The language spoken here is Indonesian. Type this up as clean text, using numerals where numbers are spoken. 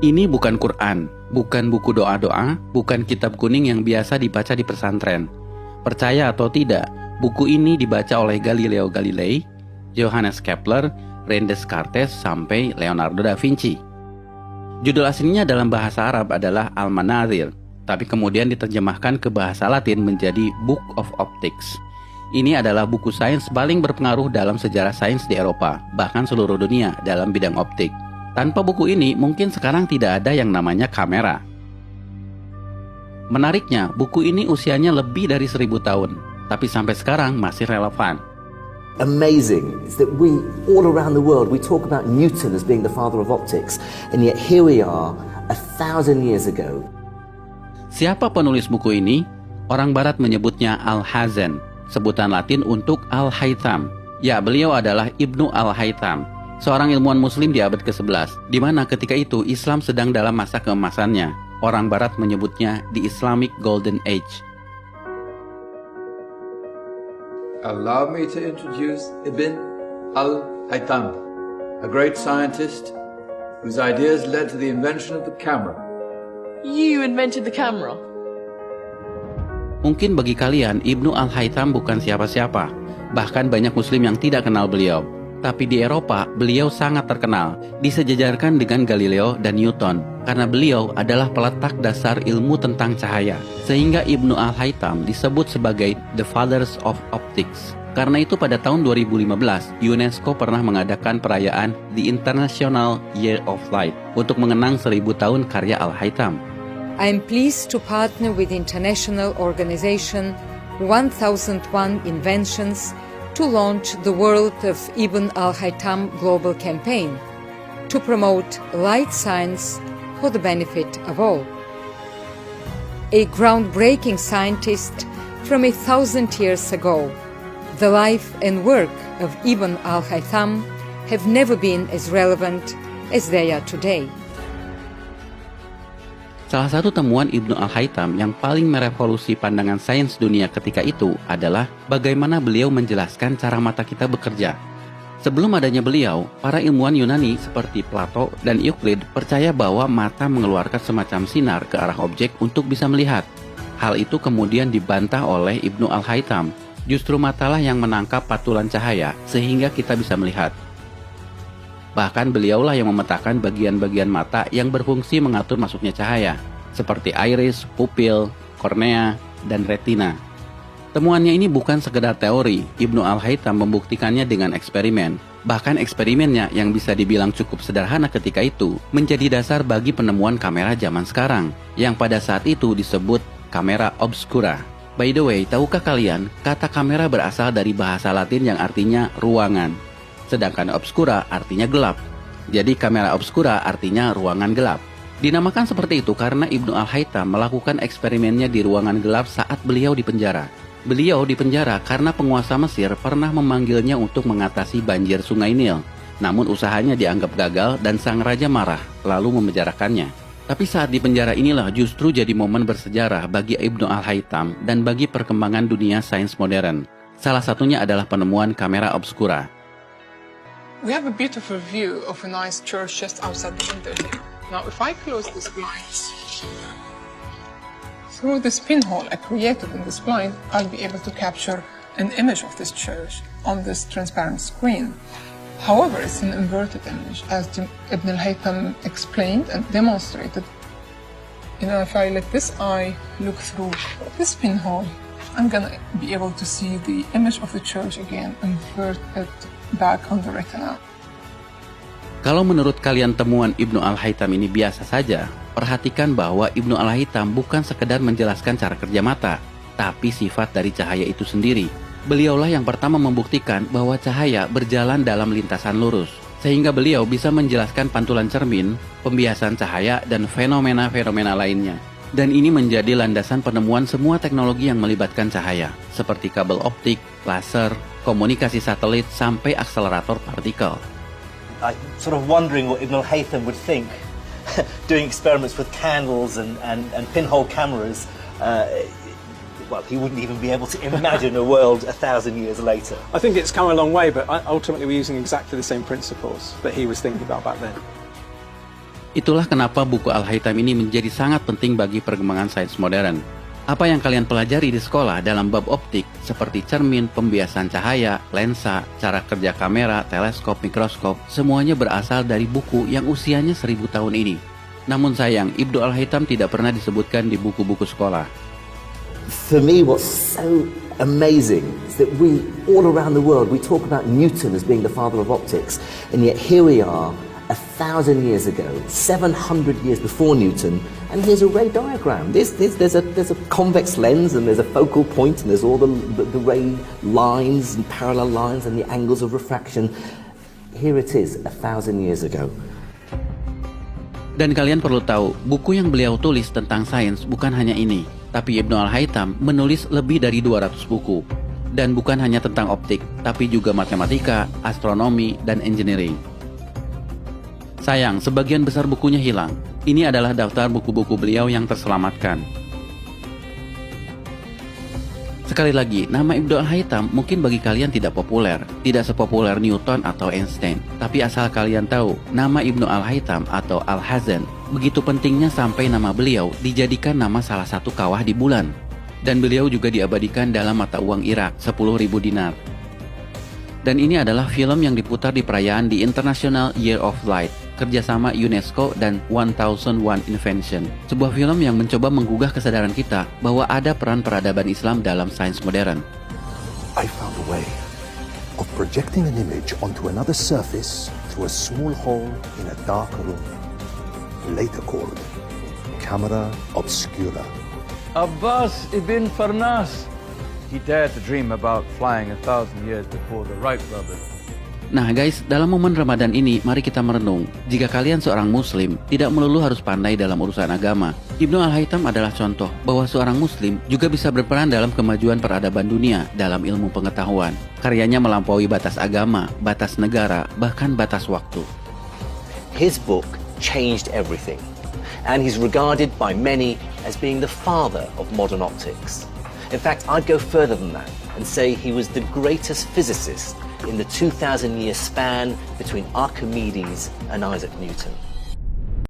Ini bukan Quran, bukan buku doa-doa, bukan kitab kuning yang biasa dibaca di pesantren. Percaya atau tidak, buku ini dibaca oleh Galileo Galilei, Johannes Kepler, René Descartes, sampai Leonardo da Vinci. Judul aslinya dalam bahasa Arab adalah Al-Manazil, tapi kemudian diterjemahkan ke bahasa Latin menjadi Book of Optics. Ini adalah buku sains paling berpengaruh dalam sejarah sains di Eropa, bahkan seluruh dunia dalam bidang optik. Tanpa buku ini, mungkin sekarang tidak ada yang namanya kamera. Menariknya, buku ini usianya lebih dari 1000 tahun, tapi sampai sekarang masih relevan. Amazing is that we, all around the world, we talk about Newton as being the father of optics, and yet here we are, 1,000 years ago. Siapa penulis buku ini? Orang Barat menyebutnya Al-Hazen, sebutan Latin untuk Al-Haytham. Ya, beliau adalah Ibnu Al-Haytham, seorang ilmuwan muslim di abad ke-11, di mana ketika itu Islam sedang dalam masa keemasannya. Orang Barat menyebutnya the Islamic Golden Age. Allow me to introduce Ibn Al-Haytham, a great scientist whose ideas led to the invention of the camera. You invented the camera? Mungkin bagi kalian, Ibnu Al-Haytham bukan siapa-siapa. Bahkan banyak muslim yang tidak kenal beliau. Tapi di Eropa, beliau sangat terkenal, disejajarkan dengan Galileo dan Newton, karena beliau adalah peletak dasar ilmu tentang cahaya. Sehingga Ibnu Al-Haytham disebut sebagai The Fathers of Optics. Karena itu pada tahun 2015, UNESCO pernah mengadakan perayaan The International Year of Light untuk mengenang 1000 tahun karya Al-Haytham. I am pleased to partner with the international organization 1001 Inventions to launch the World of Ibn Al-Haytham Global Campaign to promote light science for the benefit of all. A groundbreaking scientist from 1,000 years ago, the life and work of Ibn Al-Haytham have never been as relevant as they are today. Salah satu temuan Ibnu Al-Haytham yang paling merevolusi pandangan sains dunia ketika itu adalah bagaimana beliau menjelaskan cara mata kita bekerja. Sebelum adanya beliau, para ilmuwan Yunani seperti Plato dan Euclid percaya bahwa mata mengeluarkan semacam sinar ke arah objek untuk bisa melihat. Hal itu kemudian dibantah oleh Ibnu Al-Haytham. Justru matalah yang menangkap patulan cahaya sehingga kita bisa melihat. Bahkan beliaulah yang memetakan bagian-bagian mata yang berfungsi mengatur masuknya cahaya, seperti iris, pupil, kornea, dan retina. Temuannya ini bukan sekedar teori, Ibnu Al-Haytham membuktikannya dengan eksperimen. Bahkan eksperimennya yang bisa dibilang cukup sederhana ketika itu, menjadi dasar bagi penemuan kamera zaman sekarang, yang pada saat itu disebut kamera obscura. By the way, tahukah kalian, kata kamera berasal dari bahasa Latin yang artinya ruangan. Sedangkan obscura artinya gelap. Jadi kamera obscura artinya ruangan gelap. Dinamakan seperti itu karena Ibnu Al-Haytham melakukan eksperimennya di ruangan gelap saat beliau di penjara. Beliau di penjara karena penguasa Mesir pernah memanggilnya untuk mengatasi banjir sungai Nil. Namun usahanya dianggap gagal dan sang raja marah, lalu memenjarakannya. Tapi saat di penjara inilah justru jadi momen bersejarah bagi Ibnu Al-Haytham dan bagi perkembangan dunia sains modern. Salah satunya adalah penemuan kamera obscura. We have a beautiful view of a nice church just outside the window here. Now, if I close this blinds, through this pinhole I created in this blind, I'll be able to capture an image of this church on this transparent screen. However, it's an inverted image, as Ibn al-Haytham explained and demonstrated. If I let this eye look through this pinhole, I'm gonna be able to see the image of the church again, invert it back on the retina. Kalau menurut kalian temuan Ibnu Al-Haytham ini biasa saja, perhatikan bahwa Ibnu Al-Haytham bukan sekedar menjelaskan cara kerja mata, tapi sifat dari cahaya itu sendiri. Beliaulah yang pertama membuktikan bahwa cahaya berjalan dalam lintasan lurus, sehingga beliau bisa menjelaskan pantulan cermin, pembiasan cahaya, dan fenomena-fenomena lainnya. Dan ini menjadi landasan penemuan semua teknologi yang melibatkan cahaya, seperti kabel optik, laser, komunikasi satelit, sampai akselerator partikel. I'm sort of wondering what Ibn al-Haytham would think doing experiments with candles and pinhole cameras. Well, he wouldn't even be able to imagine a world 1,000 years later. I think it's come a long way, but ultimately we're using exactly the same principles that he was thinking about back then. Itulah kenapa buku Al-Haytham ini menjadi sangat penting bagi perkembangan sains modern. Apa yang kalian pelajari di sekolah dalam bab optik seperti cermin, pembiasan cahaya, lensa, cara kerja kamera, teleskop, mikroskop, semuanya berasal dari buku yang usianya 1000 tahun ini. Namun sayang, Ibnu Al-Haytham tidak pernah disebutkan di buku-buku sekolah. For me, what's so amazing is that we, all around the world, we talk about Newton as being the father of optics, and yet here we are, 1,000 years ago, 700 years before Newton, and here's a ray diagram. There's a convex lens, and there's a focal point, and there's all the ray lines and parallel lines and the angles of refraction. Here it is, 1,000 years ago. Dan kalian perlu tahu, buku yang beliau tulis tentang sains bukan hanya ini, tapi Ibnu Al-Haytham menulis lebih dari 200 buku. Dan bukan hanya tentang optik, tapi juga matematika, astronomi, dan engineering. Sayang, sebagian besar bukunya hilang. Ini adalah daftar buku-buku beliau yang terselamatkan. Sekali lagi, nama Ibnu Al-Haytham mungkin bagi kalian tidak populer, tidak sepopuler Newton atau Einstein. Tapi asal kalian tahu, nama Ibnu Al-Haytham atau Al-Hazan begitu pentingnya sampai nama beliau dijadikan nama salah satu kawah di bulan. Dan beliau juga diabadikan dalam mata uang Irak, 10.000 dinar. Dan ini adalah film yang diputar di perayaan di International Year of Light, kerjasama UNESCO dan 1001 Invention. Sebuah film yang mencoba menggugah kesadaran kita bahwa ada peran peradaban Islam dalam sains modern. I found a way of projecting an image onto another surface through a small hole in a dark room, later called camera obscura. Abbas ibn Farnas. He dared to dream about flying 1,000 years before the Wright brothers. Nah guys, dalam momen Ramadan ini, mari kita merenung. Jika kalian seorang muslim, tidak melulu harus pandai dalam urusan agama. Ibnu Al-Haytham adalah contoh bahwa seorang muslim juga bisa berperan dalam kemajuan peradaban dunia dalam ilmu pengetahuan. Karyanya melampaui batas agama, batas negara, bahkan batas waktu. His book changed everything, and he's regarded by many as being the father of modern optics. In fact, I'd go further than that and say he was the greatest physicist in the 2,000-year span between Archimedes and Isaac Newton.